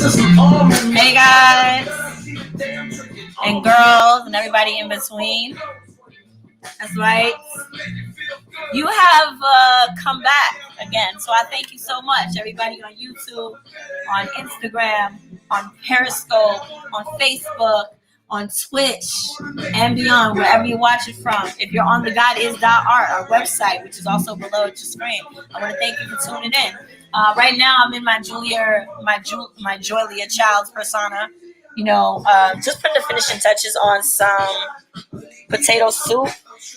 Hey guys and girls and everybody in between. That's right. You have come back again. So I thank you so much, everybody on YouTube, on Instagram, on Periscope, on Facebook, on Twitch, and beyond, wherever you watch it from. If you're on the godis.art, our website, which is also below your screen, I want to thank you for tuning in. Right now, I'm in my Julia Child's persona. Just putting the finishing touches on some potato soup.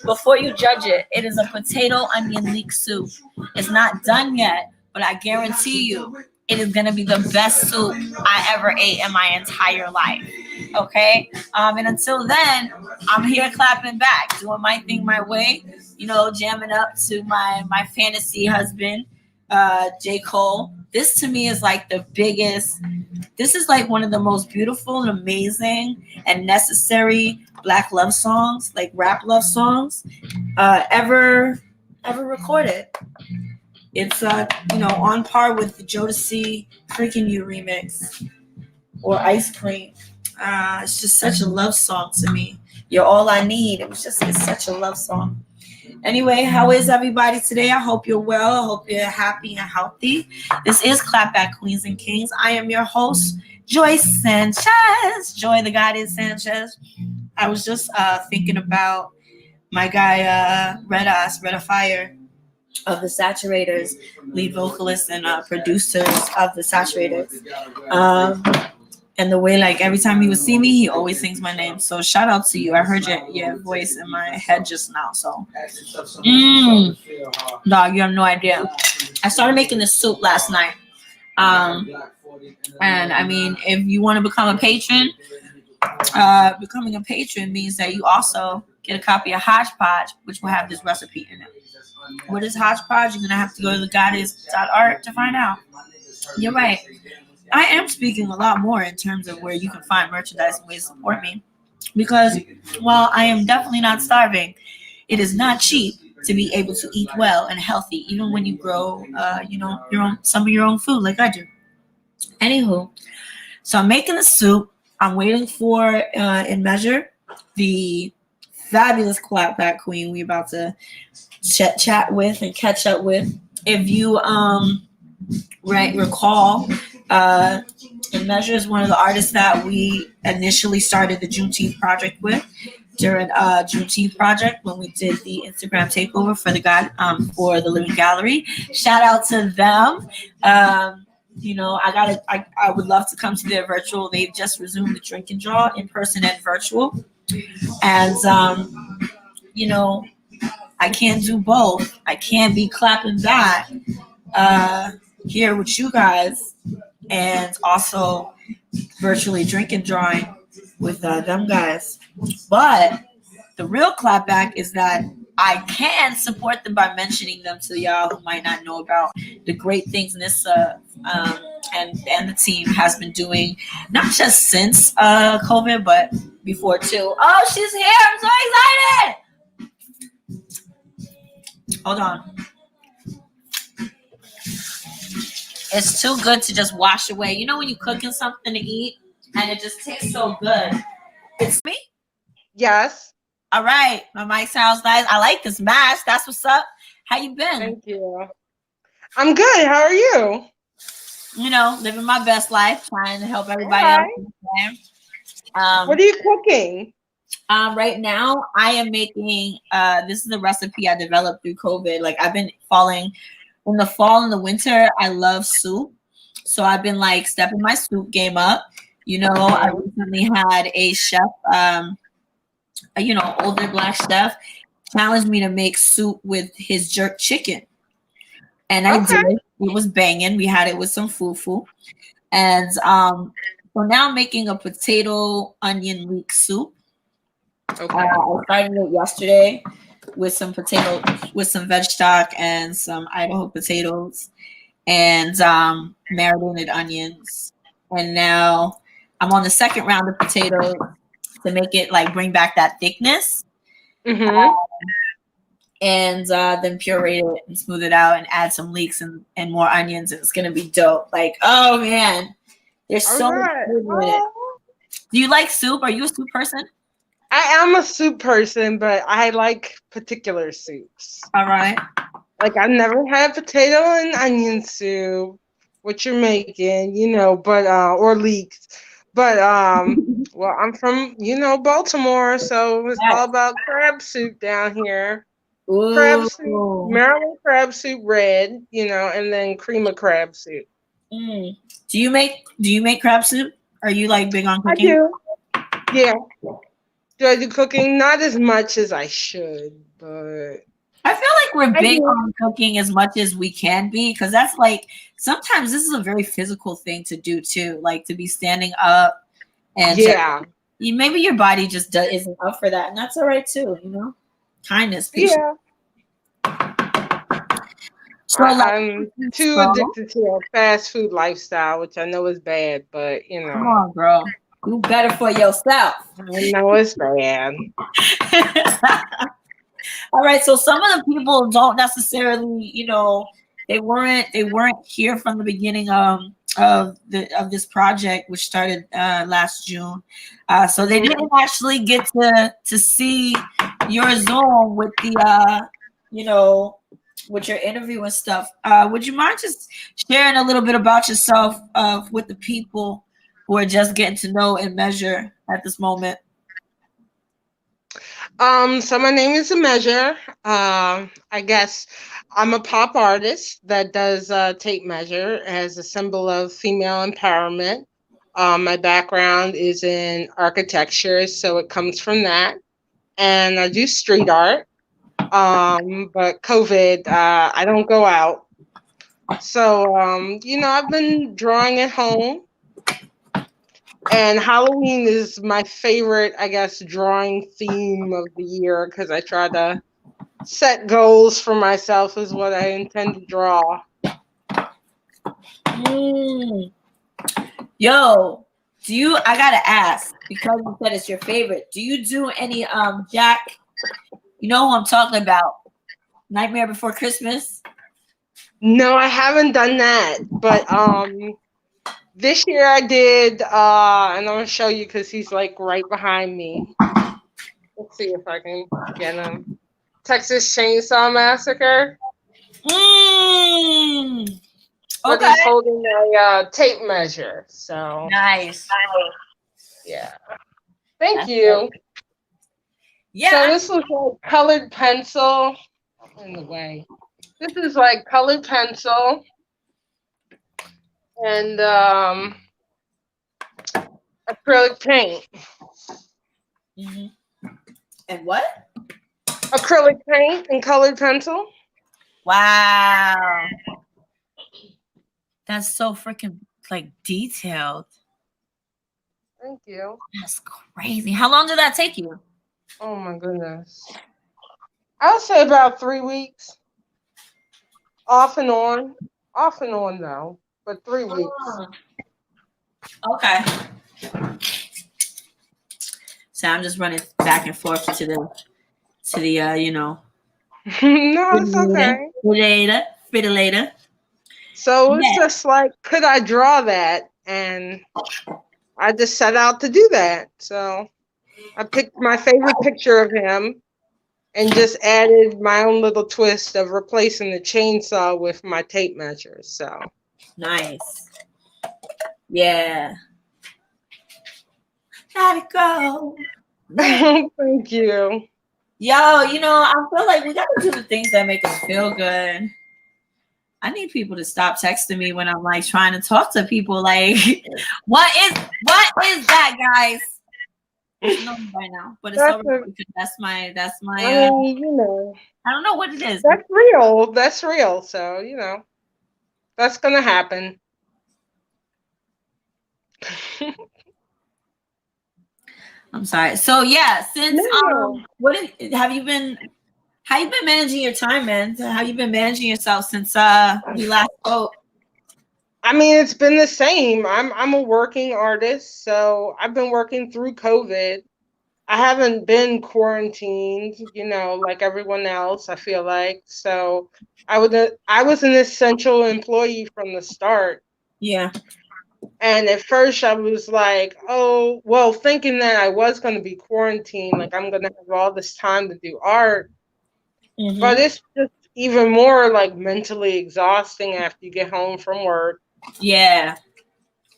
Before you judge it, it is a potato onion leek soup. It's not done yet, but I guarantee you, it is going to be the best soup I ever ate in my entire life. Okay? And until then, I'm here clapping back, doing my thing my way, jamming up to my fantasy husband, J. Cole. This to me is like the biggest, this is like one of the most beautiful and amazing and necessary Black love songs, like rap love songs, ever recorded. It's on par with the Jodeci Freaking You remix or Ice Cream. It's just such a love song to me. You're all I need. It's such a love song. Anyway, how is everybody today? I hope you're well. I hope you're happy and healthy. This is ClapBack Queens and Kings. I am your host, Joy Sanchez. Joy the Goddess Sanchez. I was just thinking about my guy, Red Fire of the Saturators, lead vocalist and producers of the Saturators. And the way, like, every time he would see me, he always sings my name. So shout out to you. I heard your voice in my head just now. So, dog, you have no idea. I started making this soup last night. And I mean, if you want to become a patron, becoming a patron means that you also get a copy of Hodgepodge, which will have this recipe in it. What is Hodgepodge? You're going to have to go to the goddess.art to find out. You're right. I am speaking a lot more in terms of where you can find merchandise and ways to support me. Because while I am definitely not starving, it is not cheap to be able to eat well and healthy, even when you grow, some of your own food like I do. Anywho, so I'm making the soup. I'm waiting for, in measure, the fabulous ClapBack queen we about to chat with and catch up with. If you recall, In Measure is one of the artists that we initially started the Juneteenth project with during Juneteenth project when we did the Instagram takeover for the Living Gallery. Shout out to them. I would love to come to their virtual. They've just resumed the drink and draw in person and virtual. And I can't do both. I can't be clapping back here with you guys and also virtually drink and drawing with them guys. But the real clapback is that I can support them by mentioning them to y'all who might not know about the great things Nissa and the team has been doing, not just since COVID, but before too. Oh, she's here! I'm so excited! Hold on. It's too good to just wash away. You know when you're cooking something to eat and it just tastes so good. It's me? Yes. All right. My mic sounds nice. I like this mask. That's what's up. How you been? Thank you. I'm good. How are you? Living my best life, trying to help everybody else. What are you cooking? Right now, I am making, this is a recipe I developed through COVID. Like, I've been falling, in the fall and the winter, I love soup. So I've been, like, stepping my soup game up. I recently had a chef, older Black chef, challenged me to make soup with his jerk chicken. And I did. It was banging. We had it with some fufu. And so now I'm making a potato onion leek soup. Okay. I started it yesterday with some veg stock and some Idaho potatoes and marinated onions. And now I'm on the second round of potatoes to make it bring back that thickness. Mm-hmm. And then puree it and smooth it out and add some leeks and more onions. And it's going to be dope. Oh man, There's All so much right. food in it. Oh. Do you like soup? Are you a soup person? I am a soup person, but I like particular soups. All right. Like I've never had potato and onion soup, what you're making, but or leeks. But well, I'm from, Baltimore, so it's all about crab soup down here. Crab soup, Ooh. Maryland crab soup red, and then cream of crab soup. Mm. Do you make crab soup? Are you like big on I cooking? do. Yeah. Do I do cooking? Not as much as I should, but I feel like we're I big do. on cooking as much as we can be because that's like sometimes this is a very physical thing to do too, like to be standing up and just Yeah. maybe your body just isn't up for that, and that's all right too. Kindness, patience. Yeah. So like, I'm too so addicted to a fast food lifestyle, which I know is bad, but come on, girl, do better for yourself. I know it's bad. All right, so some of the people don't necessarily, they weren't here from the beginning of this project, which started last June. So they didn't actually get to see your Zoom with the with your interview and stuff. Would you mind just sharing a little bit about yourself with the people who are just getting to know and measure at this moment? So my name is Measure. I guess I'm a pop artist that does tape measure as a symbol of female empowerment. My background is in architecture, so it comes from that. And I do street art. But COVID, I don't go out. So, I've been drawing at home. And Halloween is my favorite, I guess, drawing theme of the year because I try to set goals for myself, is what I intend to draw. Yo, I gotta ask because you said it's your favorite. Do you do any Jack? You know who I'm talking about? Nightmare Before Christmas. No, I haven't done that, but this year I did, and I'm gonna show you because he's like right behind me. Let's see if I can get him. Texas Chainsaw Massacre. But Okay. he's holding a tape measure, so Nice. yeah. Thank That's you. good. Yeah. So this looks like colored pencil. In the way. This is like colored pencil and acrylic paint. And what? Acrylic paint and colored pencil. Wow. That's so freaking like detailed. Thank you. That's crazy. How long did that take you? Oh my goodness. I'll say about 3 weeks. Off and on. Off and on though, but 3 weeks. Okay. So I'm just running back and forth to the No, it's okay. Fiddle-later. So it's just like, could I draw that? And I just set out to do that. So I picked my favorite picture of him and just added my own little twist of replacing the chainsaw with my tape measure. So nice. Yeah. Gotta go. Thank you. Yo, I feel like we gotta do the things that make us feel good. I need people to stop texting me when I'm like trying to talk to people. Like, what is that, guys? It's no right now, but it's over because that's my. I mean, I don't know what it is. That's real. That's real. So that's gonna happen. I'm sorry. So yeah, since have you been? How you been managing your time, man? How you been managing yourself since we last spoke? I mean, it's been the same. I'm a working artist, so I've been working through COVID. I haven't been quarantined, like everyone else, I feel like. So I was an essential employee from the start. Yeah. And at first I was like, oh, well, thinking that I was going to be quarantined, like I'm going to have all this time to do art. But Mm-hmm. it's just even more like mentally exhausting after you get home from work. Yeah.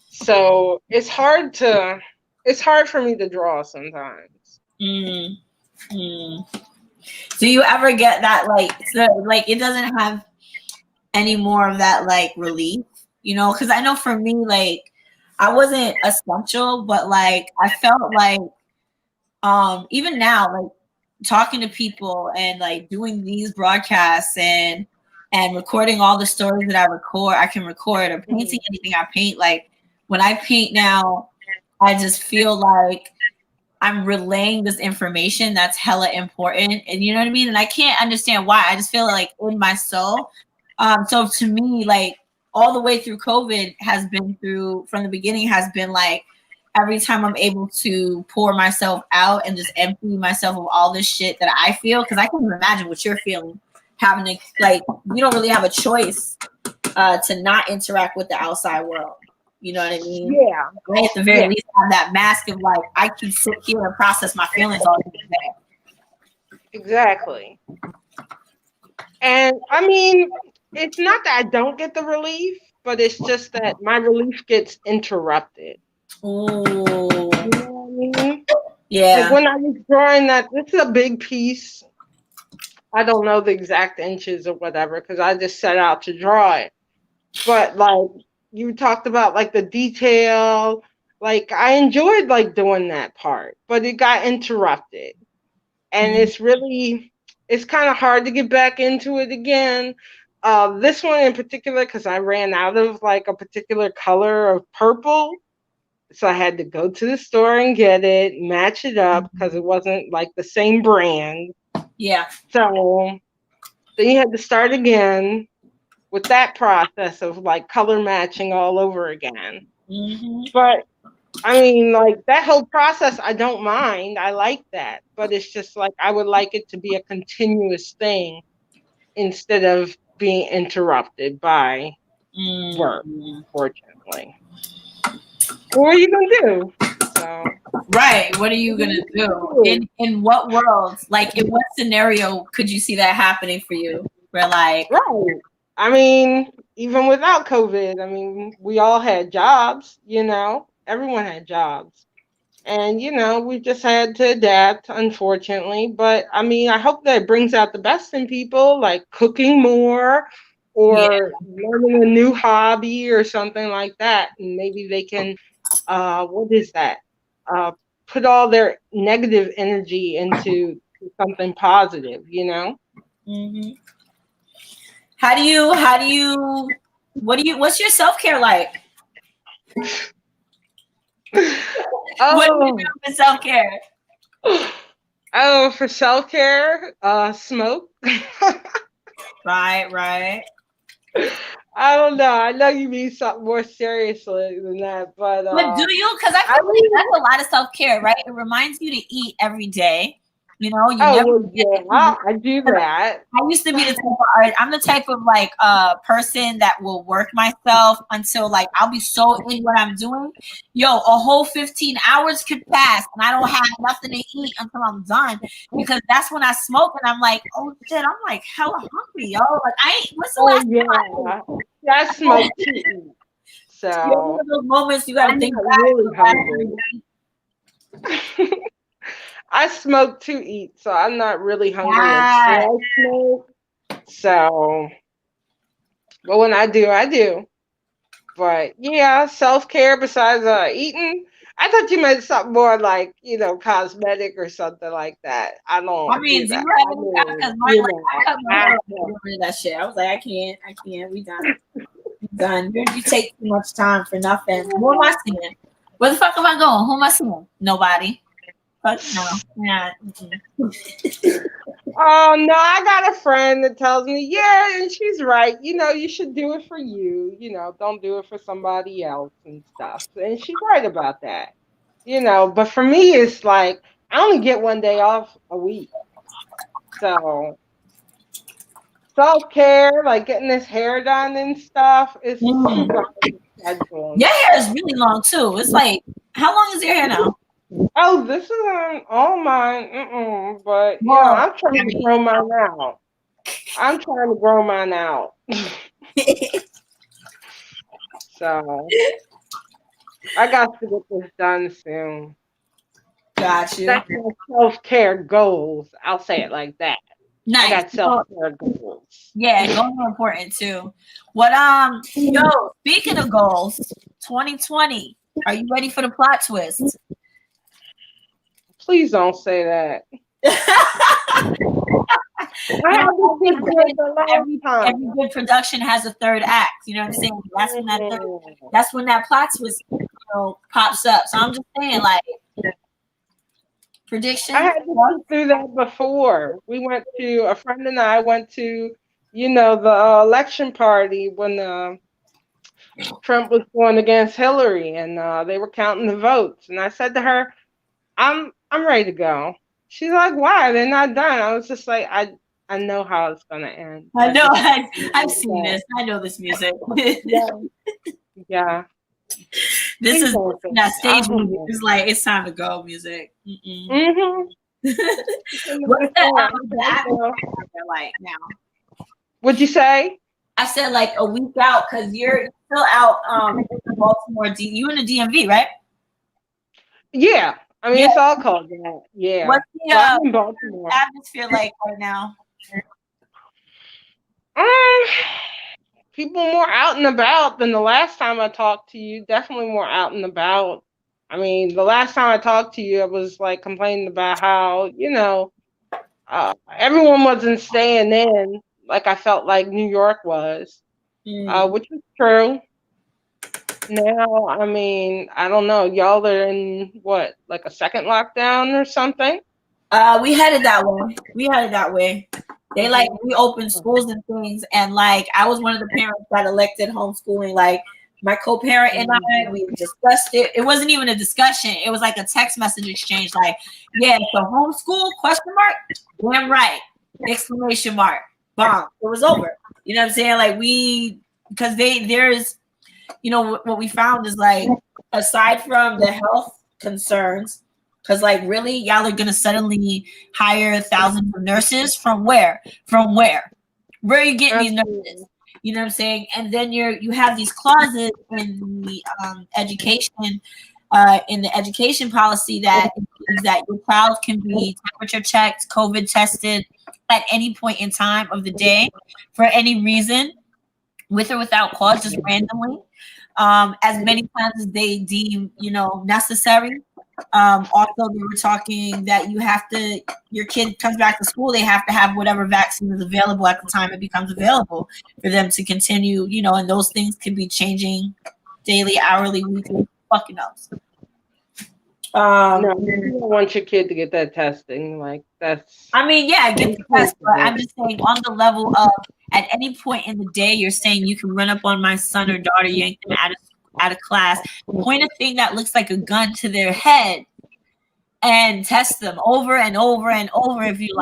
So it's hard for me to draw sometimes. Mm. Mm. Do you ever get that like it doesn't have any more of that like relief, you know? Because I know for me, like I wasn't essential, but like I felt like even now, like talking to people and like doing these broadcasts and recording all the stories that I can record or painting Mhm. anything I paint. Like when I paint now, I just feel like I'm relaying this information that's hella important, and you know what I mean. And I can't understand why. I just feel like in my soul. So to me, like all the way through COVID has been through from the beginning has been like every time I'm able to pour myself out and just empty myself of all this shit that I feel, because I can imagine what you're feeling, having to like you don't really have a choice to not interact with the outside world. You know what I mean? Yeah, I at the very yeah, least have that mask of like I can sit here and process my feelings all day. exactly. And I mean, it's not that I don't get the relief, but it's just that my relief gets interrupted. Ooh, You know what I mean? Like yeah. when I was drawing that, this is a big piece. I don't know the exact inches or whatever because I just set out to draw it. But like you talked about like the detail, like I enjoyed like doing that part, but it got interrupted. And Mm, it's kind of hard to get back into it again. This one in particular, because I ran out of like a particular color of purple. So I had to go to the store and get it, match it up because it wasn't like the same brand. yeah. So then you had to start again with that process of like color matching all over again. Hmm. But I mean, like that whole process, I don't mind. I like that. But it's just like I would like it to be a continuous thing instead of being interrupted by work, Mm. fortunately. What are you gonna do? So Right. What are you what are gonna you do? gonna do? In what world? Like in what scenario could you see that happening for you? Where like Right. I mean, even without COVID, I mean, we all had jobs, you know, everyone had jobs. And, you know, we just had to adapt, unfortunately. But I mean, I hope that it brings out the best in people, like cooking more yeah. or learning a new hobby or something like that. And maybe they can, what is that? Uh, put all their negative energy into something positive, you know? Hmm. How do you what's your self-care like? What do you Oh, do for self-care? oh, for self care, smoke. Right, right. I don't know. I know you mean something more seriously than that, but But do you? Because I I feel like mean, that's a lot of self care, right? It reminds you to eat every day. You know, you oh never well, forget to yeah, eat. I do 'Cause that. I used to be the type of I'm the type of like person that will work myself until like I'll be so in what I'm doing. Yo, a whole 15 hours could pass and I don't have nothing to eat until I'm done because that's when I smoke and I'm like, oh shit, I'm like hella hungry, yo. Like I ain't. When's the Oh last time yeah, yeah, I I smoke to eat, you know, one so of those moments you got to I'm think not back to really the last time hungry. you ate. I smoke to eat, so I'm not really hungry That. until I smoke. So, but when I do, I do. But yeah, self care besides eating. I thought you meant something more like, you know, cosmetic or something like that. I I don't do mean, do that. you have I any mean, because my you like I know, cut my I, hair off and get rid of that shit. I was like, I can't. We done. We done. You take too much time for nothing. Who am I seeing? Where the fuck am I going? Who am I seeing? Nobody. Fuck no. Yeah. Mm-mm. oh no, I got a friend that tells me, yeah, and she's right. You know, you should do it for you. You know, don't do it for somebody else and stuff. And she's right about that. You know, but for me, it's like I only get one day off a week. So self care, like getting this hair done and stuff, is super Mm. hard schedule. Your hair is really long too. It's like, how long is your hair now? Oh, this is on all mine. But Well, I'm trying to grow mine out. I'm trying to grow mine out. So I got to get this done soon. got you. That's my self-care goals. I'll say it like that. I Nice. got self-care goals. Yeah, goals are important too. What yo, speaking of goals, 2020. Are you ready for the plot twist? Please don't say that. I had this every, good the last every time. every good production has a third act. You know what I'm saying? That's when that plot twist, pops up. So I'm just saying, like, prediction. I had to go through that before. A friend and I went to, the election party when Trump was going against Hillary, and they were counting the votes. And I said to her, I'm ready to go. She's like, why? They're not done. I was just like, I know how it's gonna end. I know. I've seen this. I know this music. Yeah. This is that stage music. It's like, it's time to go music. Mm-hmm. What's the atmosphere like now? What'd you say? I said like a week out because you're still out in Baltimore. You in the DMV, right? Yeah. I mean, it's all called that. Yeah. What's I'm in Baltimore. atmosphere like right now? People more out and about than the last time I talked to you. Definitely more out and about. I mean, the last time I talked to you, I was like complaining about how, everyone wasn't staying in like I felt like New York was, which is true. Now, I mean, I don't know. Y'all are in what, like a second lockdown or something? We headed that way. They like reopened schools and things, and like I was one of the parents that elected homeschooling. Like my co-parent and I, we discussed it. It wasn't even a discussion. It was like a text message exchange. Like, yeah, so homeschool? Question mark? Damn right! Exclamation mark! Bomb! It was over. You know what I'm saying? Like because there's, what we found is like, aside from the health concerns. Because, like, really, y'all are gonna suddenly hire thousands of nurses from where? From where? Where are you getting these nurses? You know what I'm saying? And then you have these clauses in the education policy that includes that your child can be temperature checked, COVID tested at any point in time of the day for any reason, with or without cause, just randomly, as many times as they deem necessary. Also, they were talking that your kid comes back to school, they have to have whatever vaccine is available at the time it becomes available for them to continue, and those things could be changing daily, hourly, weekly, fucking knows. No, you don't want your kid to get that testing. Like, that's. I mean, yeah, get the test, but I'm just saying on the level of at any point in the day, you're saying you can run up on my son or daughter, yank them out of class, point a thing that looks like a gun to their head, and test them over and over and over if you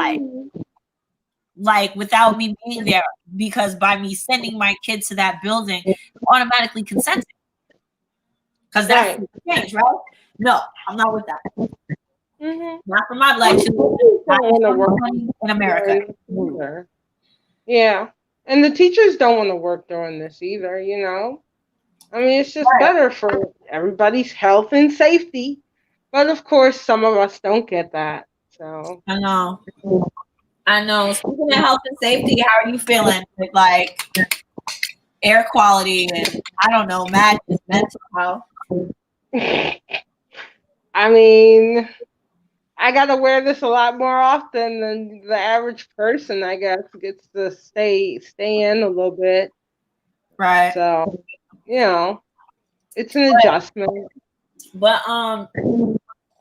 like, without me being there, because by me sending my kid to that building, automatically consenting, because that's change, right? No, I'm not with that. Not for my black children. In America. Yeah, and the teachers don't want to work during this either. I mean, it's just better for everybody's health and safety. But of course, some of us don't get that. So I know. Speaking of health and safety, how are you feeling with like air quality and I don't know, madness, mental health? I mean, I gotta wear this a lot more often than the average person, I guess, gets to stay in a little bit. Right. So, it's an adjustment. But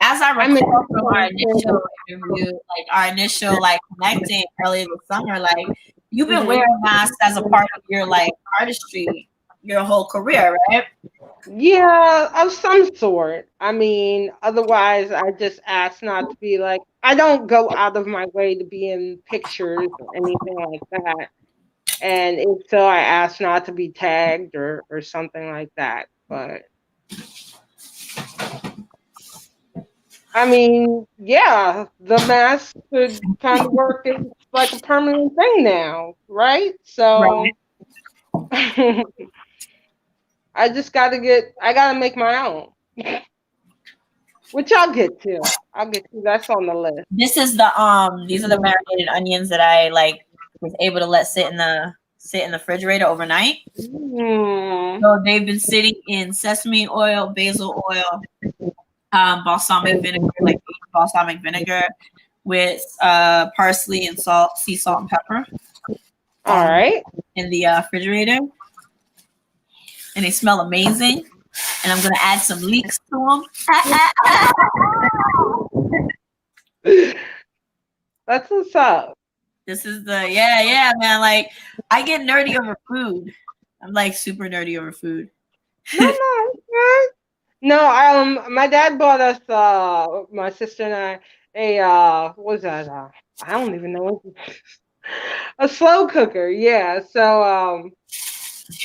as I recall from our initial interview, like our initial connecting earlier this summer, like you've been wearing masks as a part of your artistry your whole career, right? Yeah, of some sort. I mean, otherwise I just ask not to be I don't go out of my way to be in pictures or anything like that. And if so, I ask not to be tagged or something like that. But I mean, yeah, the mask could kind of work as like a permanent thing now, right? Right. So I just I gotta make my own, which I'll get to. I'll get to. That's on the list. These are the marinated onions that I like was able to let sit in the refrigerator overnight. Mm. So they've been sitting in sesame oil, basil oil, balsamic vinegar, like balsamic vinegar with parsley and salt, sea salt and pepper All right. in the refrigerator, and they smell amazing. And I'm gonna add some leeks to them. That's what's up. This is yeah, man. Like I get nerdy over food. I'm like super nerdy over food. No, okay. No, my dad bought us, my sister and I, what was that? I don't even know. A slow cooker, yeah. So, I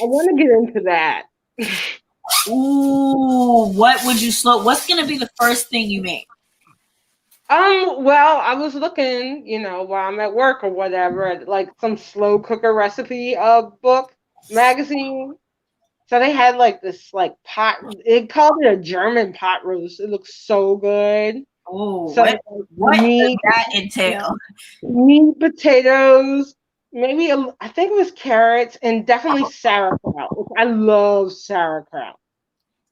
want to get into that. Ooh, what's gonna be the first thing you make? Well, I was looking, while I'm at work or whatever, at like some slow cooker recipe, book, magazine. So they had like this like pot. It called it a German pot roast. It looks so good. Oh, So what meat, does that entail? meat, potatoes, maybe I think it was carrots, and definitely sauerkraut. Which I love sauerkraut.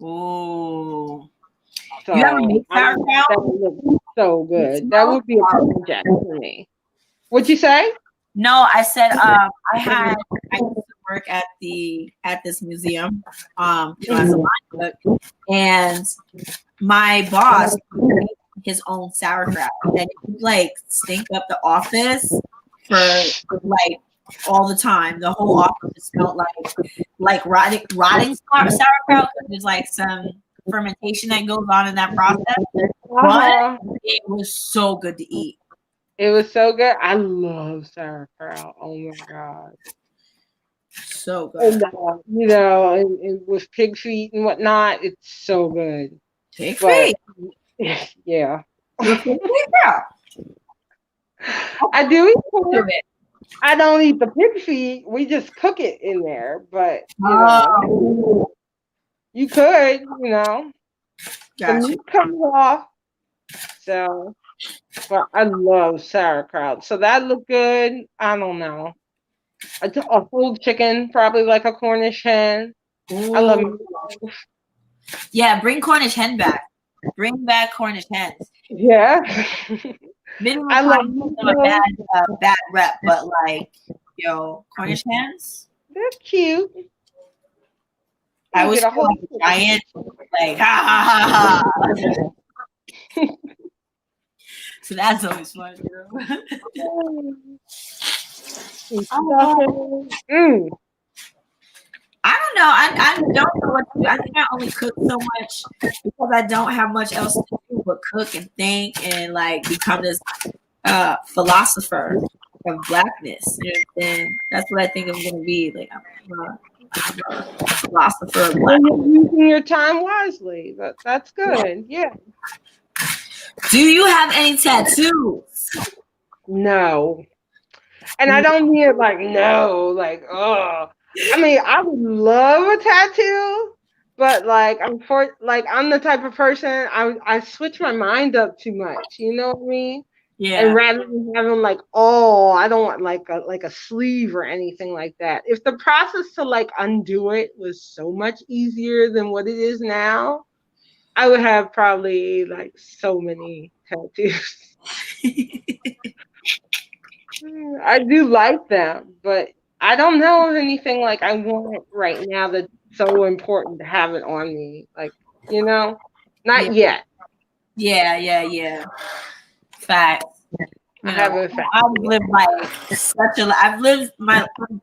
Ooh, So you ever make that sauerkraut? would look so It good. That smells would be a project for me. What'd you say? No, I said I used to work at this museum as a line cook, and my boss made his own sauerkraut, and it would like stink up the office for like all the time. The whole office smelled like rotting sauerkraut. There's like some fermentation that goes on in that process, but it was so good to eat. It was so good. I love sauerkraut. Oh my god. So good. And, and with pig feet and whatnot, it's so good. Pig But feet. yeah. Yeah. I do eat pork. I don't eat the pig feet. We just cook it in there. But you could, the Gotcha. meat comes off. So, but I love sauerkraut. So that looked good. I don't know. A whole chicken, probably like a Cornish hen. Ooh. I love. Yeah, bring Cornish hen back. Bring back Cornish hens. Yeah. I love a bad rep, but like, Cornish hens. They're cute. I was like giant, like ha ha ha ha. So that's always fun, I don't know. I don't know what to do. I think I only cook so much because I don't have much else to do but cook and think and like become this philosopher of blackness. And that's what I think I'm gonna be. Like I'm a philosopher of blackness. You're using your time wisely. That's good. Yeah. Do you have any tattoos? No. And I don't mean it like no, like oh. I mean, I would love a tattoo, but like I'm the type of person I switch my mind up too much. You know what I mean? Yeah. And rather than having like, I don't want like a sleeve or anything like that. If the process to like undo it was so much easier than what it is now, I would have probably like so many tattoos. I do like them, but I don't know of anything like I want right now that's so important to have it on me. Like, not yet. Yeah. Fact. I've lived like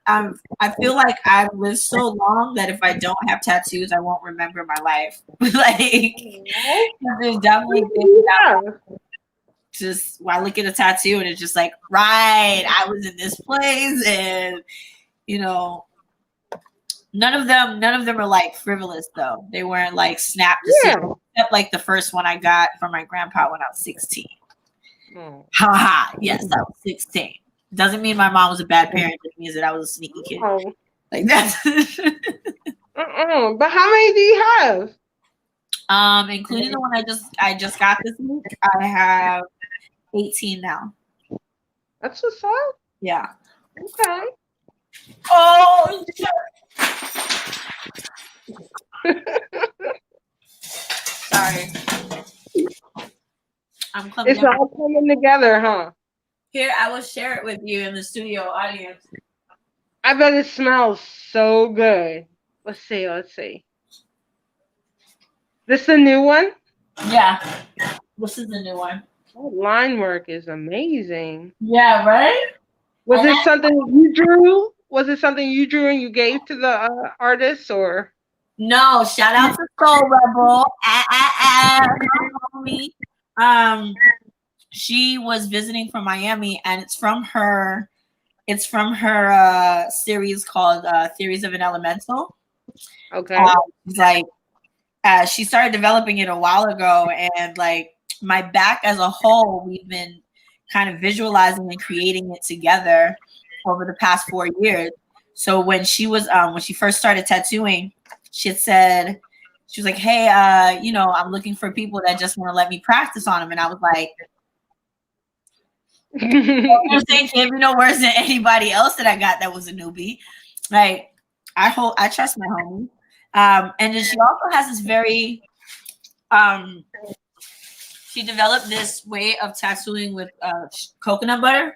I feel like I've lived so long that if I don't have tattoos, I won't remember my life. Like, there's definitely things just when I look at a tattoo and it's just like, right, I was in this place and you know, none of them are like frivolous though. They weren't like snap decisions. Except like the first one I got from my grandpa when I was 16. Ha. Yes, I was 16. Doesn't mean my mom was a bad parent. It means that I was a sneaky kid. Like that. But how many do you have? Including the one I just got this week, I have 18 now. That's what's up. Yeah. Okay. Oh. Sorry. I'm coming. It's all coming together, huh? Here, I will share it with you in the studio audience. I bet it smells so good. Let's see. This the new one? Yeah. This is the new one. That line work is amazing. Yeah, right? Was it something you drew? Was it something you drew and you gave to the artist, or? No, shout out to Soul Rebel. Homie. She was visiting from Miami, and it's from her series called Theories of an Elemental. Okay. She started developing it a while ago, and like my back as a whole, we've been kind of visualizing and creating it together over the past 4 years. So when she first started tattooing, she had she was like, hey, I'm looking for people that just want to let me practice on them. And I was like, you're saying can't be no worse than anybody else that I got that was a newbie. Like, I trust my homie. And then she also has this very she developed this way of tattooing with coconut oil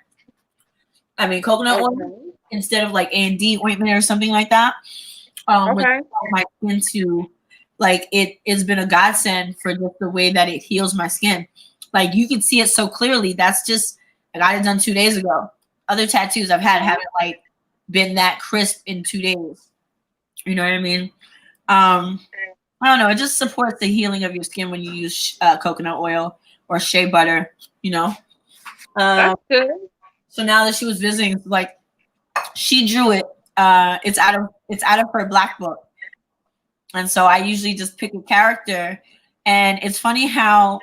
instead of like A&D ointment or something like that. With my skin to, like, it's been a godsend for just the way that it heals my skin. Like, you can see it so clearly. That's just, I got it done 2 days ago. Other tattoos I've had haven't like been that crisp in 2 days. You know what I mean? I don't know. It just supports the healing of your skin when you use coconut oil or shea butter, you know? That's good. So now that she was visiting, like, she drew it. It's out of her black book. And so I usually just pick a character. And it's funny how,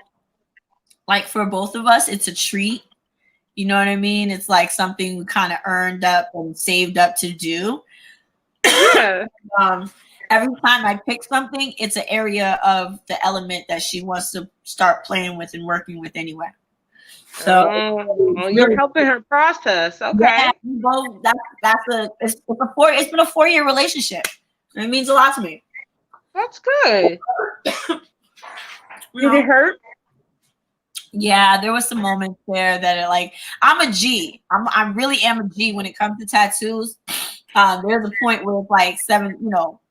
like, for both of us, it's a treat. You know what I mean? It's like something we kind of earned up and saved up to do. Yeah. Every time I pick something, it's an area of the element that she wants to start playing with and working with anyway. So you're helping her process. Okay. Yeah, both. It's been a 4-year relationship. It means a lot to me. That's good. Did it hurt? Yeah, there was some moments there that like I'm a G. I really am a G when it comes to tattoos. There's a point where it's like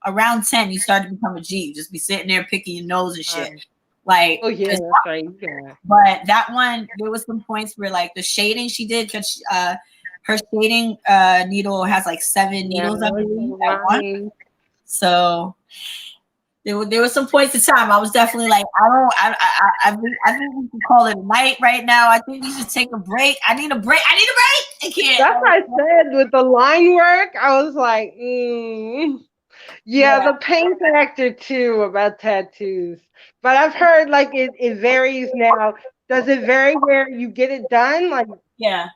around 10, you start to become a G. You just be sitting there picking your nose and shit. Like, oh yeah, that's right. Yeah. But that one, there was some points where like the shading she did, because her shading needle has like 7 needles at one. So there were some points in time I was definitely like, I think we can call it a night right now. I think we should take a break. I need a break. I can't. That's what I said with the line work. I was like, yeah, the pain factor too about tattoos. But I've heard like it varies now. Does it vary where you get it done? Like, yeah.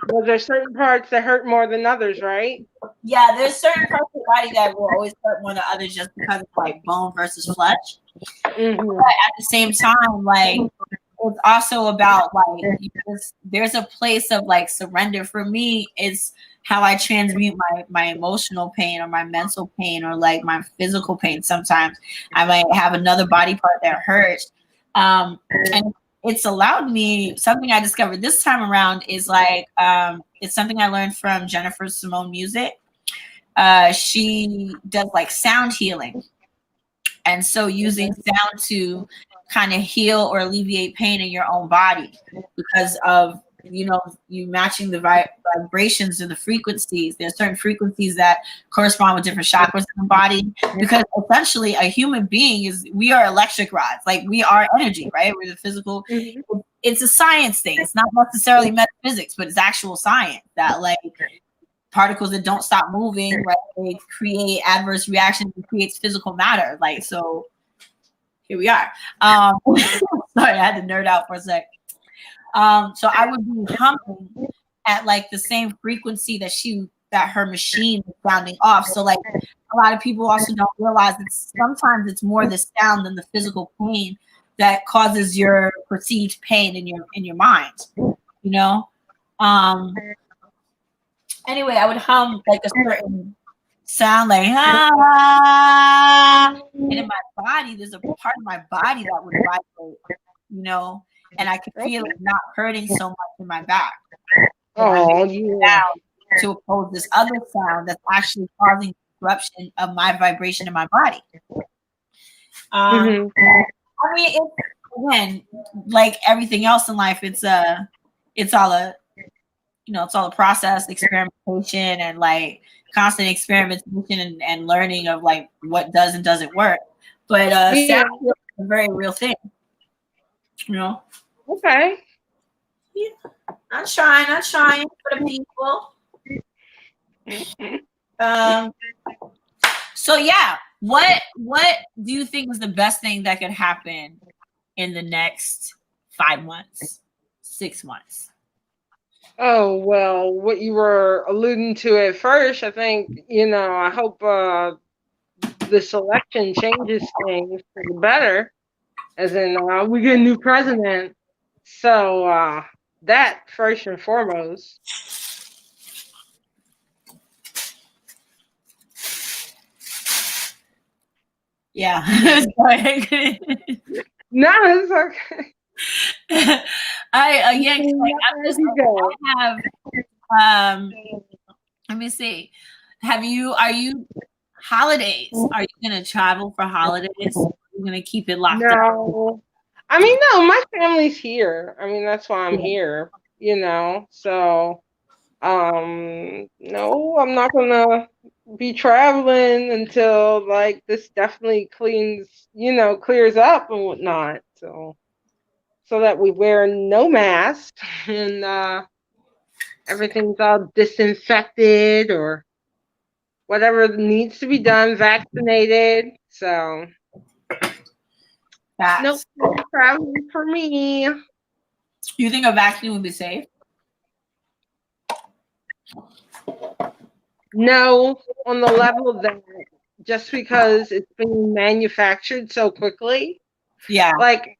Was there certain parts that hurt more than others, right? Yeah, there's certain parts of the body that will always hurt more than others just because it's like bone versus flesh. Mm-hmm. But at the same time, like, it's also about like there's a place of like surrender. For me, it's how I transmute my emotional pain or my mental pain or like my physical pain. Sometimes I might have another body part that hurts. And it's allowed me, something I discovered this time around is like, it's something I learned from Jennifer Simone Music. She does like sound healing. And so using sound to kind of heal or alleviate pain in your own body because of, you matching the vibrations and the frequencies. There's certain frequencies that correspond with different chakras in the body, because essentially a human being we are electric rods. Like, we are energy, right? We're the physical. Mm-hmm. It's a science thing. It's not necessarily metaphysics, but it's actual science that like particles that don't stop moving, right? They create adverse reactions and creates physical matter. Like, so here we are. Sorry, I had to nerd out for a sec. So I would be humming at like the same frequency that her machine is sounding off. So like a lot of people also don't realize that sometimes it's more the sound than the physical pain that causes your perceived pain in your mind, you know? Anyway, I would hum like a certain sound, like ah, and in my body, there's a part of my body that would vibrate, you know, and I could feel it not hurting so much in my back. Oh, yeah. To oppose this other sound that's actually causing disruption of my vibration in my body. I mean, it's, again, like everything else in life, it's all a process, experimentation, and like constant experimentation and learning of like what does and doesn't work. But sound is a very real thing, you know. Okay. Yeah, I'm trying for the people. So yeah, what do you think is the best thing that could happen in the next 5 months, 6 months? Oh, well, what you were alluding to at first, I think, I hope this election changes things for the better, as in we get a new president. So that first and foremost. Yeah. No, it's okay. I have let me see. Are you holidays? Are you gonna travel for holidays? Are you gonna keep it locked up? No. I mean, no, my family's here. I mean, that's why I'm here, so no, I'm not gonna be traveling until like this definitely clears up and whatnot. So that we wear no mask and everything's all disinfected or whatever needs to be done, vaccinated. So no traveling for me. You think a vaccine would be safe? No, on the level that just because it's being manufactured so quickly. Yeah. Like,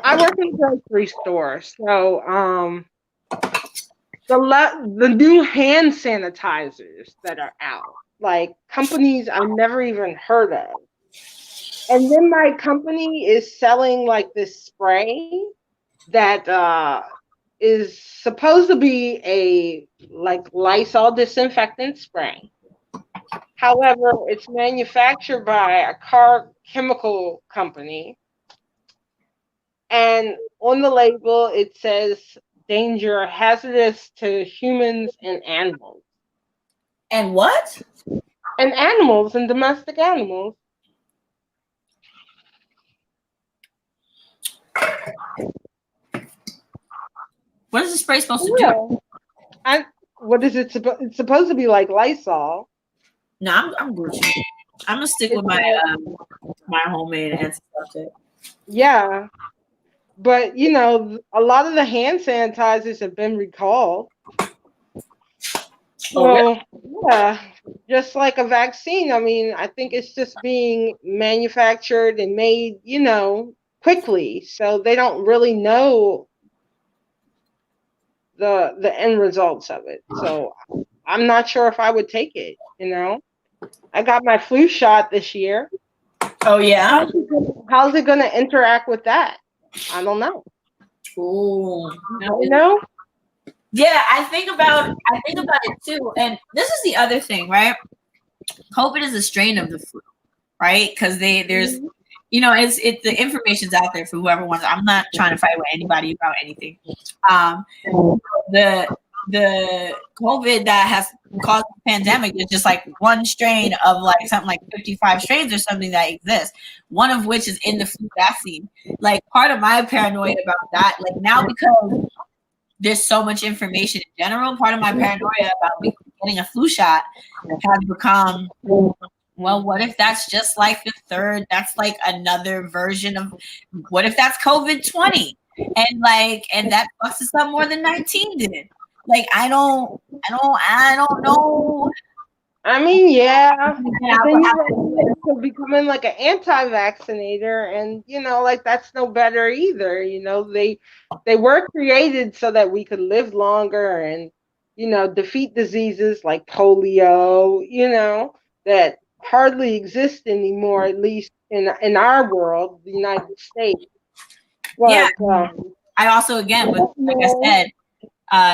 I work in a grocery store, so the new hand sanitizers that are out, like companies I've never even heard of. And then my company is selling like this spray that is supposed to be a like Lysol disinfectant spray. However, it's manufactured by a car chemical company. And on the label, it says danger, hazardous to humans and animals. And what? And animals and domestic animals. What is the spray supposed to do? What is it? It's supposed to be like Lysol. No, I'm Gucci. I'm gonna stick with my homemade antiseptic. Yeah, but a lot of the hand sanitizers have been recalled. So yeah, just like a vaccine. I mean, I think it's just being manufactured and made, quickly, so they don't really know the end results of it. So I'm not sure if I would take it. I got my flu shot this year. Oh yeah. How's it going to interact with that? I don't know. Oh, Yeah, I think about it too. And this is the other thing, right? COVID is a strain of the flu, right? Because there's the information's out there for whoever wants. I'm not trying to fight with anybody about anything. The COVID that has caused the pandemic is just like one strain of like something like 55 strains or something that exists, one of which is in the flu vaccine. Like, part of my paranoia about that, like now, because there's so much information in general, part of my paranoia about me getting a flu shot has become, well, what if that's just like the third? That's like another version of, what if that's COVID-20, and that fucks us up more than 19 did. Like I don't know. I mean, yeah, but then you're becoming like an anti-vaccinator, and like that's no better either. They were created so that we could live longer and defeat diseases like polio. That hardly exist anymore, at least in our world, the United States. But, yeah, I also again, like I said,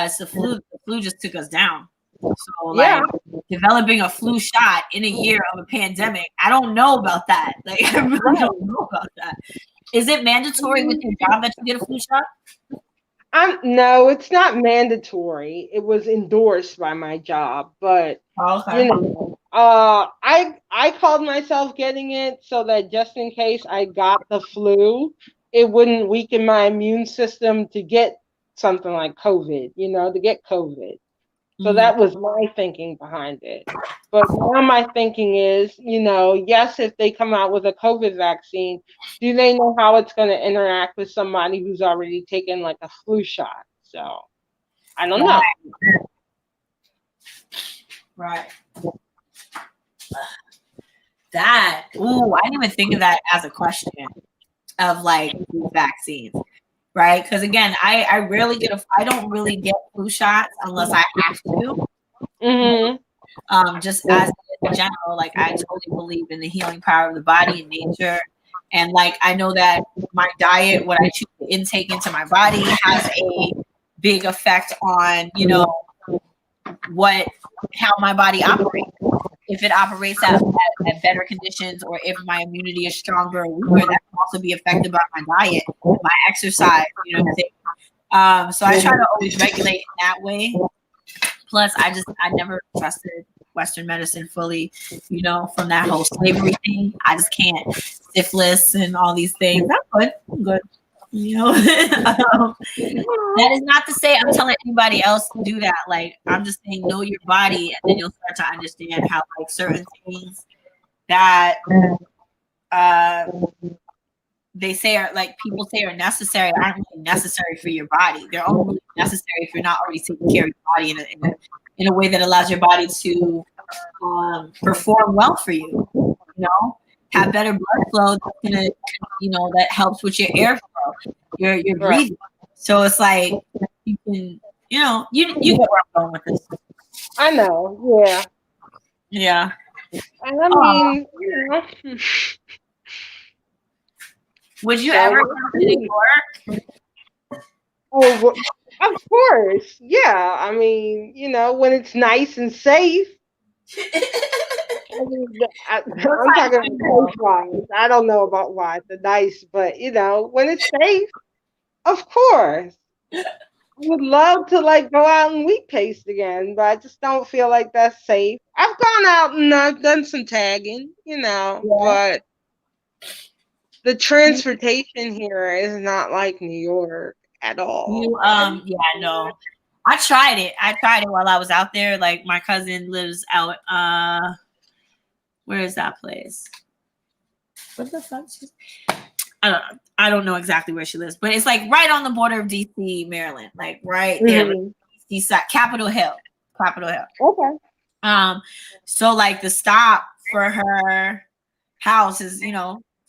it's the flu. The flu just took us down. So like developing a flu shot in a year of a pandemic, I don't know about that. Like I really don't know about that. Is it mandatory with your job that you get a flu shot? No, it's not mandatory. It was endorsed by my job, but I called myself getting it so that just in case I got the flu, it wouldn't weaken my immune system to get something like COVID, to get COVID. So that was my thinking behind it. But now my thinking is, yes, if they come out with a COVID vaccine, do they know how it's going to interact with somebody who's already taken like a flu shot? So I don't know. Right. I didn't even think of that as a question of like vaccines. Right, because again, I rarely I don't really get flu shots unless I have to. Just as in general, like I totally believe in the healing power of the body and nature, and like I know that my diet, what I choose to intake into my body, has a big effect on how my body operates. If it operates at better conditions, or if my immunity is stronger or weaker, that can also be affected by my diet, my exercise, so I try to always regulate in that way. Plus, I never trusted Western medicine fully, from that whole slavery thing. I just can't. Syphilis and all these things. I'm good. That is not to say I'm telling anybody else to do that. Like I'm just saying, know your body, and then you'll start to understand how like certain things that they say are like people say are necessary aren't really necessary for your body. They're only really necessary if you're not already taking care of your body in a way that allows your body to perform well for you. Have better blood flow that's gonna, that helps with your airflow, your breathing. So it's like you can, you get where I'm going with this. I know, yeah. Yeah. And I mean, would you ever come to New York? Oh, well, of course, yeah. I mean, when it's nice and safe. I'm talking about wise. I don't know about why the nice, but when it's safe, of course. I would love to like go out and wheat paste again, but I just don't feel like that's safe. I've gone out and I've done some tagging, but the transportation here is not like New York at all. No. I tried it while I was out there. Like my cousin lives out where is that place? What the fuck? I don't know exactly where she lives, but it's like right on the border of DC, Maryland. Like right there, DC side, Capitol Hill. Okay. So like the stop for her house is,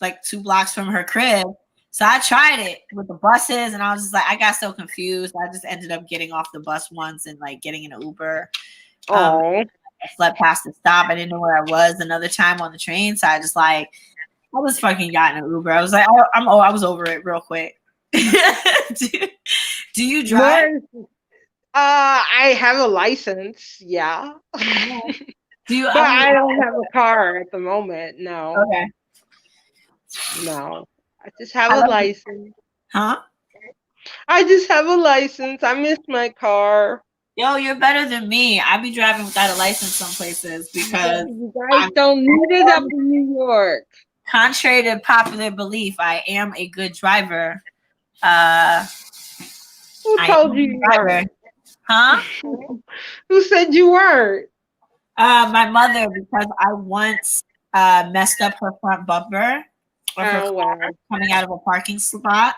like 2 blocks from her crib. So I tried it with the buses, and I was just like, I got so confused. I just ended up getting off the bus once and like getting in an Uber. I slept past the stop. I didn't know where I was. Another time on the train, so I just like I was fucking got in an Uber. I was like, I was over it real quick. Do you drive? I have a license, yeah. Do you? But I don't have a car at the moment. No. Okay. No, I just have a license. Huh? I just have a license. I miss my car. Yo, you're better than me. I be driving without a license some places because you guys don't need it up in New York. Contrary to popular belief, I am a good driver. Who told you you weren't? Huh? Who said you weren't? My mother, because I once messed up her front bumper of her Oh car wow. coming out of a parking spot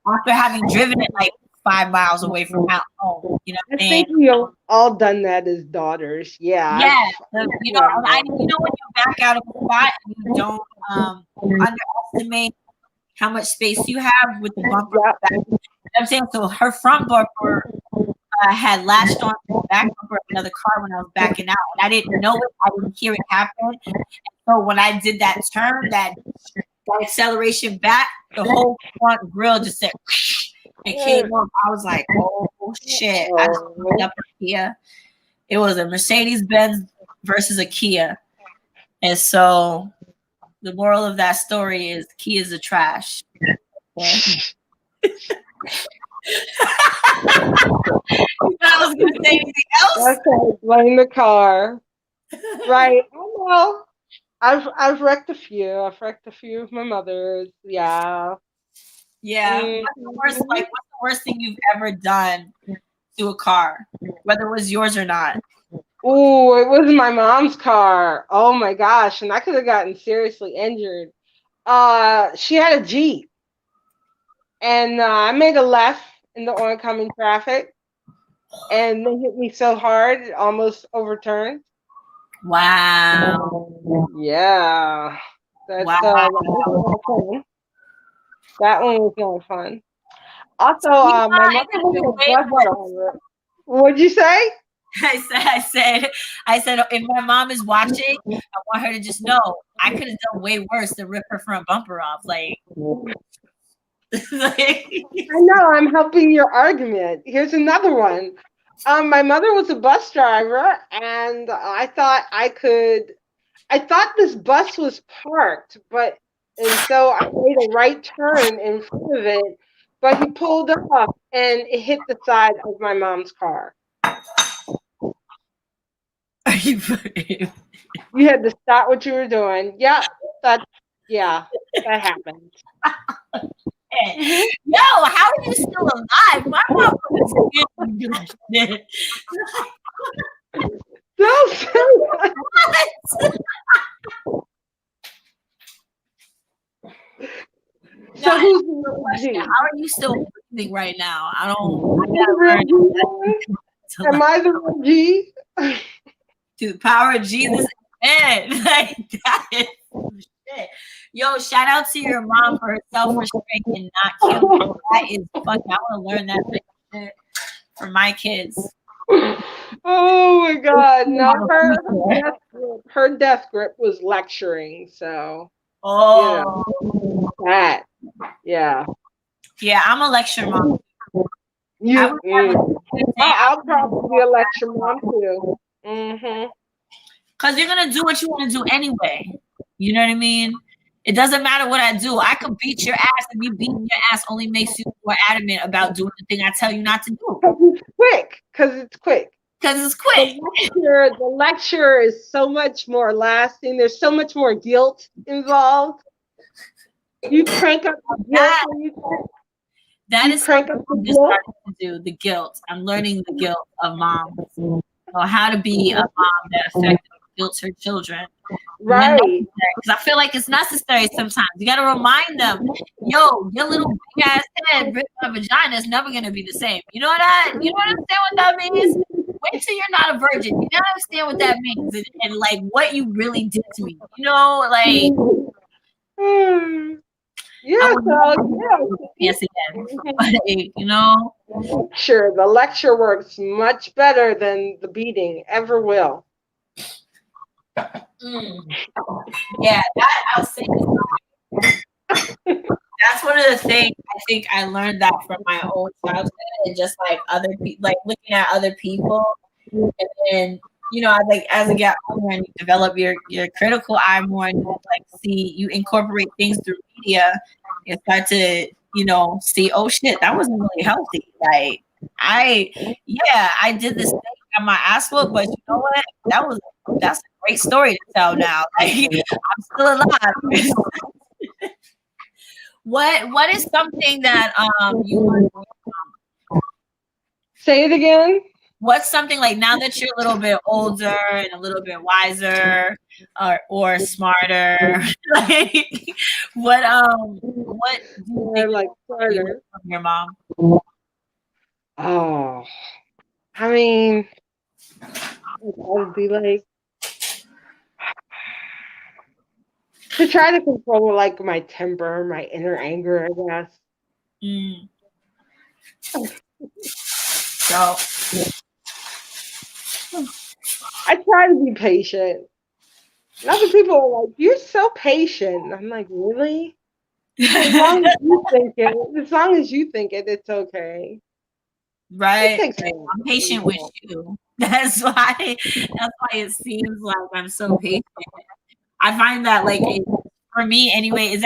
after having driven it like 5 miles away from home. You know I what I'm saying? think we all done that as daughters. Yeah, Yeah, you know, yeah. you know when you back out of a spot and you don't underestimate how much space you have with the bumper Yep. back. You know what I'm saying? So her front bumper had latched on to the back bumper of another car when I was backing out, and I didn't know it. I didn't hear it happen. So when I did that turn, that acceleration back, the whole front grill just said and came up. I was like, oh shit! I just looked up a Kia. It was a Mercedes Benz versus a Kia, and so the moral of that story is Kias are trash. Okay. I was gonna say anything else. Okay, blame the car. Right. I know. I've wrecked a few. I've wrecked a few of my mother's. Yeah. Yeah. What's the worst? Like, what's the worst thing you've ever done to a car, whether it was yours or not? Oh, it was my mom's car. Oh my gosh, and I could have gotten seriously injured. She had a Jeep, and I made a left in the oncoming traffic, and they hit me so hard it almost overturned. Wow. Yeah, that's Wow. that was not fun. That one was not fun. Also, You know, my it mother could have was been a way bus worse. driver. What'd you say? I said, if my mom is watching, I want her to just know I could have done way worse than rip her front bumper off. Like, I know, I'm helping your argument. Here's another one. My mother was a bus driver, and I thought this bus was parked, and so I made a right turn in front of it, but he pulled off and it hit the side of my mom's car. are you? You had to stop what you were doing. Yep, yeah, that happened. Mhm. Yo, how are you still alive? My mom would have said Don't say that. So No, who's the the question, G? how are you still breathing right now? I Am I gotta the real learn G? to Am like I the real G? to the power of Jesus. Man, like that is some shit. Yo, shout out to your mom for her self-restraint and not killing you. That is fucking, I want to learn that shit for my kids. Oh my God! No, Yeah. her death grip was lecturing. So Oh, that yeah. yeah, I'm a lecture mom. I You. would never I'll probably be a lecture mom too. because you're gonna do what you want to do anyway. You know what I mean? It doesn't matter what I do. I could beat your ass, and me beating your ass only makes you more adamant about doing the thing I tell you not to do. Because it's quick. Because it's quick. The lecture is so much more lasting. There's so much more guilt involved. You crank up the guilt when That you is crank something up the I'm just guilt. starting to do. The guilt. I'm learning the guilt of moms. Or how to be a mom that effectively guilts her children. Right. Because I feel like it's necessary sometimes. You got to remind them, yo, your little big ass head ripped my vagina is never going to be the same. You know understand what that means? Wait till you're not a virgin. You don't understand what that means and like what you really did to me. You know, like Yeah, yes again. Like, you know. Sure, the lecture works much better than the beating ever will. Yeah, that I'll say. That's one of the things I think I learned that from my own childhood and just like other people, like looking at other people, and then like as you get older and you develop your critical eye more, and you like you incorporate things through media, and start to see, oh shit, that wasn't really healthy. Like I did this thing, got my ass whooped, but you know what? That's a great story to tell now. Like I'm still alive. What is something that you learned? Say it again. What's something like now that you're a little bit older and a little bit wiser or smarter, like what do you think Or like you learned starter. from your mom? Oh, I mean, I would be like to try to control like my temper, my inner anger, I guess. Mm. So I try to be patient. And other people are like, "You're so patient." I'm like, "Really?" As long as you think it, as long as you think it, it's okay. It right, takes a right. while. I'm patient with you. That's why it seems like I'm so patient. I find that like for me anyway,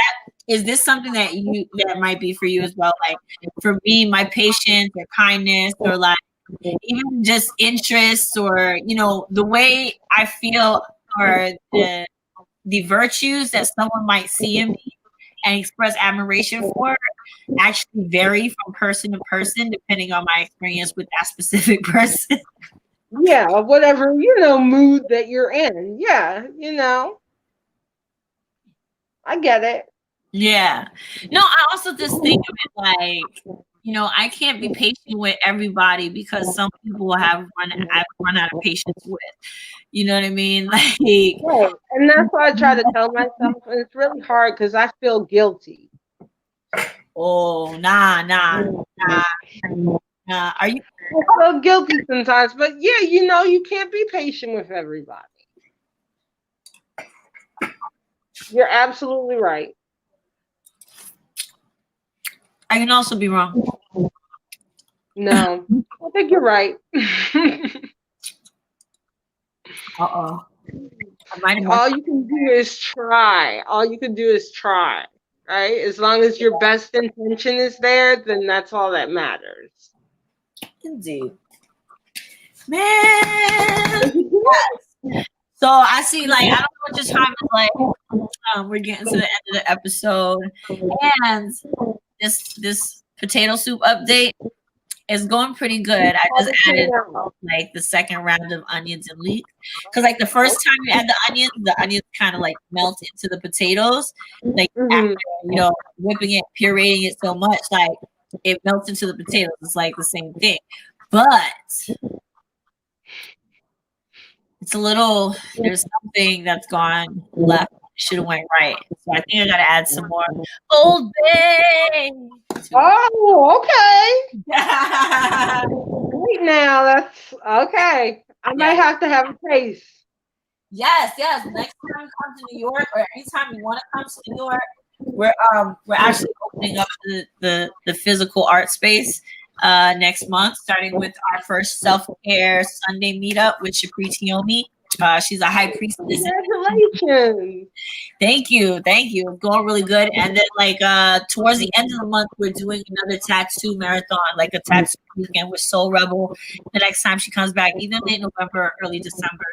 is this something that might be for you as well? Like for me, my patience or kindness or like even just interests or the way I feel or the virtues that someone might see in me and express admiration for actually vary from person to person depending on my experience with that specific person. Yeah, whatever, mood that you're in. Yeah, I get it. Yeah. No, I also just think of it like, I can't be patient with everybody because some people I've run out of patience with. You know what I mean? Like, Right. And that's what I try to tell myself. And it's really hard because I feel guilty. oh, nah, nah. Are you I feel guilty sometimes. But yeah, you can't be patient with everybody. You're absolutely right. I can also be wrong. No, I think you're right. Uh-oh. I might have messed All you can do is try. All you can do is try. Right? As long as your best intention is there, then that's all that matters. Indeed. Man. Is it good? So I see, like, I don't know what your time is like. We're getting to the end of the episode. And this potato soup update is going pretty good. I How just did it added turn out? like the second round of onions and leeks. Because like the first time you add the onions kind of like melt into the potatoes. Like after, Hmm. whipping it, pureeing it so much, like it melts into the potatoes. It's like the same thing. But it's a little there's something that's gone left. Should have went right. So I think I gotta add some more Old Bay to it. Oh, okay. Yeah. Right now, that's okay. I might have to have a taste. Yes, yes. Next time you come to New York, or anytime you want to come to New York, we're actually opening up the physical art space next month, starting with our first self care Sunday meetup with Shapri Tiomi. She's a high priestess. Congratulations. Thank you, thank you. It's going really good. And then like towards the end of the month, we're doing another tattoo marathon, like a tattoo weekend with Soul Rebel. The next time she comes back, either late November or early December.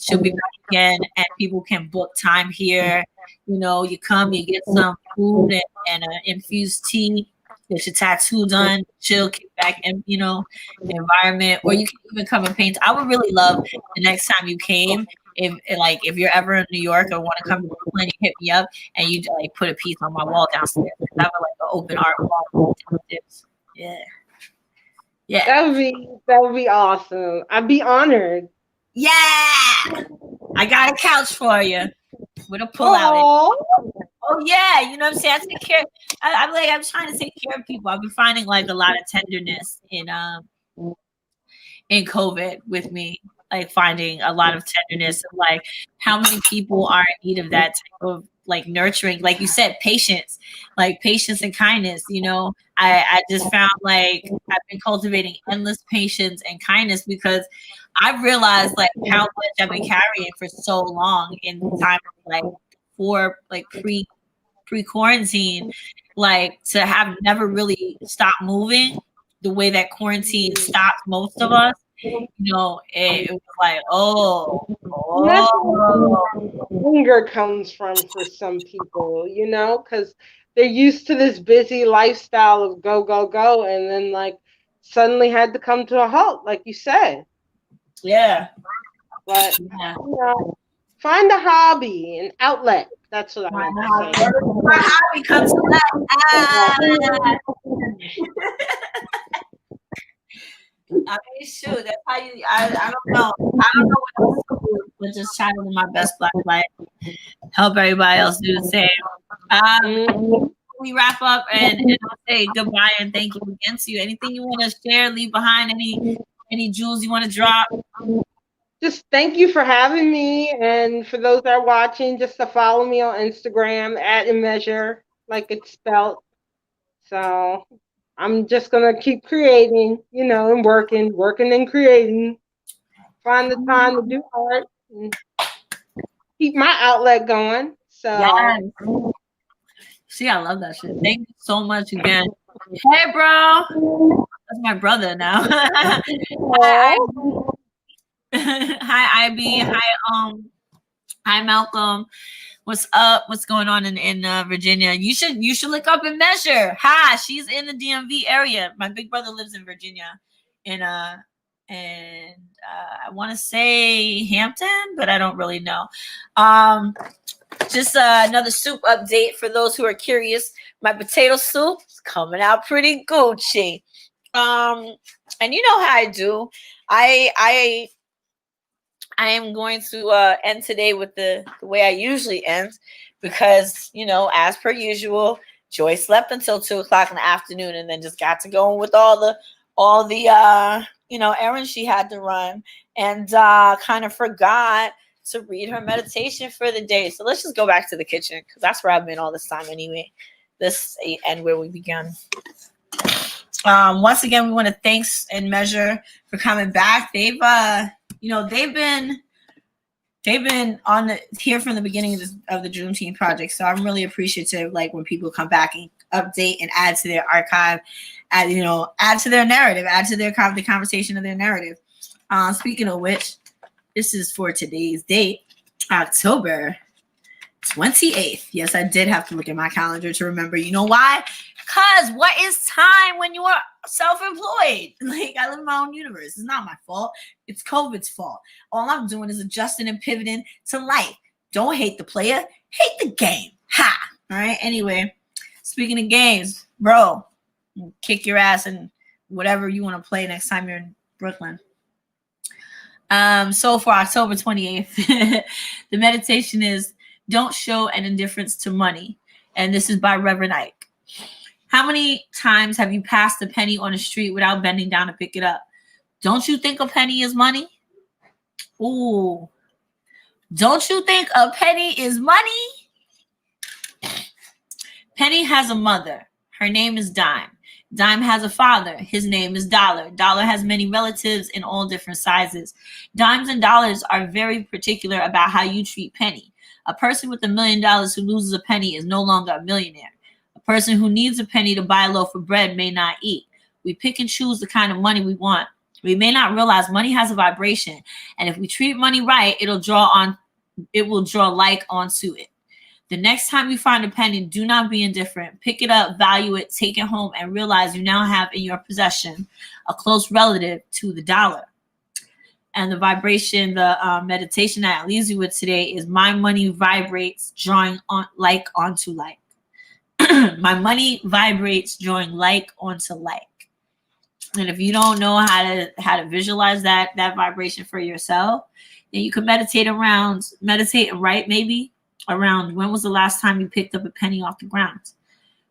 She'll be back again, and people can book time here. You come, you get some food and infused tea, get your tattoo done, chill, kick back, and the environment. Or you can even come and paint. I would really love the next time you came. If you're ever in New York or want to come to Brooklyn, you hit me up and you like put a piece on my wall downstairs. I have like an open art wall downstairs. Yeah, yeah, That would be awesome. I'd be honored. yeah. I got a couch for you with a pull out. Oh, Oh yeah, you know what I'm saying. I take care. I'm trying to take care of people. I've been finding like a lot of tenderness in COVID with me, like finding a lot of tenderness of like how many people are in need of that type of like nurturing, like you said, patience, like patience and kindness. I just found like I've been cultivating endless patience and kindness because I realized like how much I've been carrying for so long in time like for like pre quarantine, like to have never really stopped moving the way that quarantine stopped most of us. It was like, and that's oh, where anger comes from for some people, because they're used to this busy lifestyle of go, go, go. And then, like, suddenly had to come to a halt, like you said. Yeah. But Yeah. find a hobby, an outlet. That's what I My like to say. hobby comes to life. I mean, shoot, that's how you. I don't know. I don't know what else to do, but just try to live my best black life. Help everybody else do the same. Mhm. We wrap up and I'll say goodbye and thank you again to you. Anything you want to share, leave behind, any jewels you want to drop? Just thank you for having me, and for those that are watching, just to follow me on Instagram at @immeasure, like it's spelled. So I'm just gonna keep creating, and working and creating. Find the time to do art and keep my outlet going. So Yes. See, I love that shit. Thank you so much again. Hey, bro. That's my brother now. Hi, oh, hi, IB. Hi, Malcolm. What's up? What's going on in Virginia? You should look up and measure. Hi, she's in the DMV area. My big brother lives in Virginia, in I want to say Hampton, but I don't really know. Just another soup update for those who are curious. My potato soup is coming out pretty Gucci. And you know how I do. I I am going to end today with the way I usually end because, as per usual, Joy slept until 2 o'clock in the afternoon and then just got to going with all the errands she had to run and kind of forgot to read her meditation for the day. So let's just go back to the kitchen because that's where I've been all this time anyway. This and where we began. Once again, we want to thanks and measure for coming back. They've been on here from the beginning of the Dream Team project. So I'm really appreciative, like when people come back and update and add to their archive, add to their narrative, add to the conversation of their narrative. Speaking of which, this is for today's date, October 28th. Yes, I did have to look at my calendar to remember. You know why? Because what is time when you are self-employed? Like, I live in my own universe. It's not my fault. It's COVID's fault. All I'm doing is adjusting and pivoting to life. Don't hate the player. Hate the game. Ha! All right? Anyway, speaking of games, bro, kick your ass in whatever you want to play next time you're in Brooklyn. So for October 28th, the meditation is Don't Show an Indifference to Money. And this is by Reverend Ike. How many times have you passed a penny on the street without bending down to pick it up? Don't you think a penny is money? Ooh. Don't you think a penny is money? Penny has a mother. Her name is Dime. Dime has a father. His name is Dollar. Dollar has many relatives in all different sizes. Dimes and dollars are very particular about how you treat Penny. A person with $1 million who loses a penny is no longer a millionaire. A person who needs a penny to buy a loaf of bread may not eat. We pick and choose the kind of money we want. We may not realize money has a vibration, and if we treat money right, it will draw like onto it. The next time you find a penny, do not be indifferent. Pick it up, value it, take it home, and realize you now have in your possession a close relative to the dollar. And the vibration, the meditation that leaves you with today is my money vibrates, drawing on like onto like. My money vibrates, drawing like onto like. And if you don't know how to visualize that vibration for yourself, then you can meditate and write maybe around when was the last time you picked up a penny off the ground?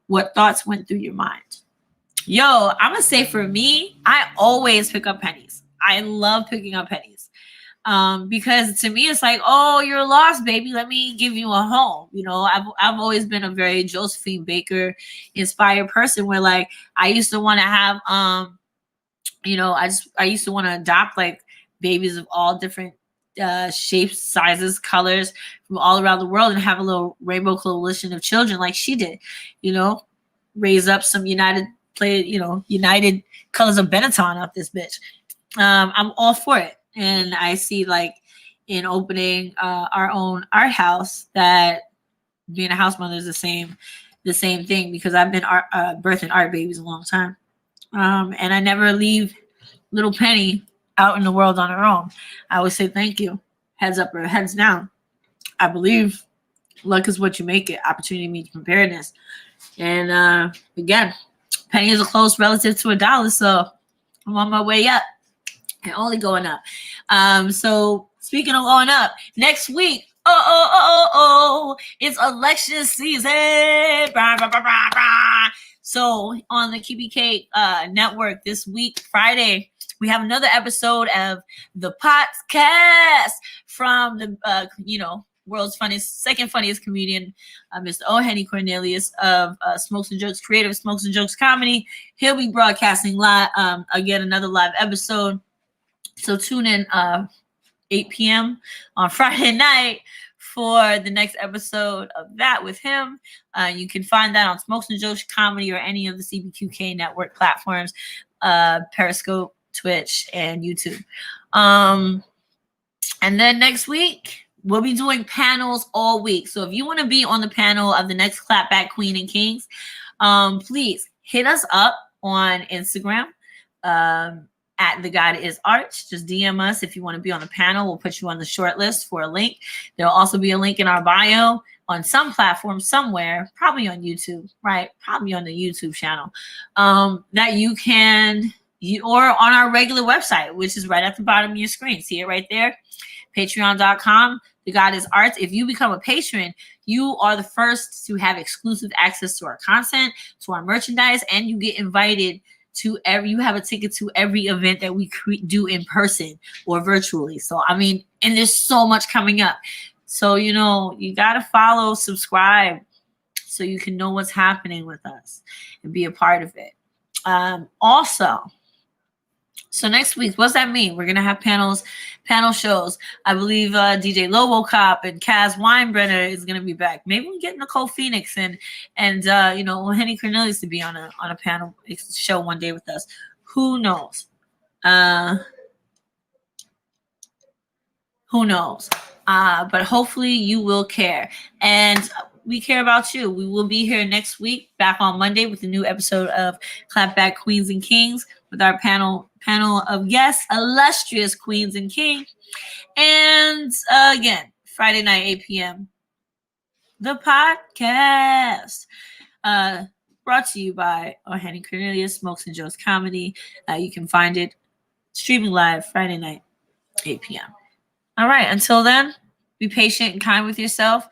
What thoughts went through your mind? Yo, I'm gonna say for me, I always pick up pennies. I love picking up pennies. Because to me it's like, oh, you're lost, baby. Let me give you a home. I've always been a very Josephine Baker inspired person where like I used to want to have I used to want to adopt like babies of all different shapes, sizes, colors from all around the world and have a little rainbow coalition of children like she did, raise up some united colors of Benetton up this bitch. I'm all for it. And I see like in opening our own art house that being a house mother is the same thing because I've been birthing art babies a long time. And I never leave little Penny out in the world on her own. I always say thank you. Heads up or heads down. I believe luck is what you make it. Opportunity meets preparedness. And again, Penny is a close relative to $1, so I'm on my way up and only going up. So speaking of going up, next week, it's election season. Bah, bah, bah, bah, bah. So on the QBK network this week, Friday, we have another episode of the podcast from the world's second funniest comedian, Mr. O. Henny Cornelius of Smokes and Jokes, creator of Smokes and Jokes Comedy. He'll be broadcasting live again, another live episode. So tune in 8 p.m. on Friday night for the next episode of that with him. You can find that on Smokes and Jokes Comedy or any of the CBQK network platforms, Periscope, Twitch, and YouTube. And then next week, we'll be doing panels all week. So if you want to be on the panel of the next ClapBack Queen and Kings, please hit us up on Instagram. At The God Is Arch. Just DM us if you want to be on the panel. We'll put you on the short list for a link. There'll also be a link in our bio on some platform somewhere, probably on YouTube, right? Probably on the YouTube channel, that or on our regular website, which is right at the bottom of your screen. See it right there? Patreon.com. The God Is Arts. If you become a patron, you are the first to have exclusive access to our content, to our merchandise, and you get invited you have a ticket to every event that we do in person or virtually. So, and there's so much coming up. So, you got to follow, subscribe so you can know what's happening with us and be a part of it. Also, so next week, what's that mean? We're going to have panel shows. I believe DJ Lobocop and Kaz Weinbrenner is going to be back. Maybe we get Nicole Phoenix and Henny Cornelius to be on a panel show one day with us. Who knows? Who knows? But hopefully you will care. And we care about you. We will be here next week, back on Monday with a new episode of ClapBack Queens and Kings with our panel of guests, illustrious queens and kings. And again, Friday night, 8 p.m. The podcast. Brought to you by Henny Cornelius, Smokes and Joe's Comedy. You can find it streaming live Friday night, 8 p.m. All right. Until then, be patient and kind with yourself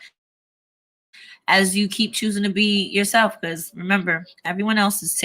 as you keep choosing to be yourself. Because remember, everyone else is taking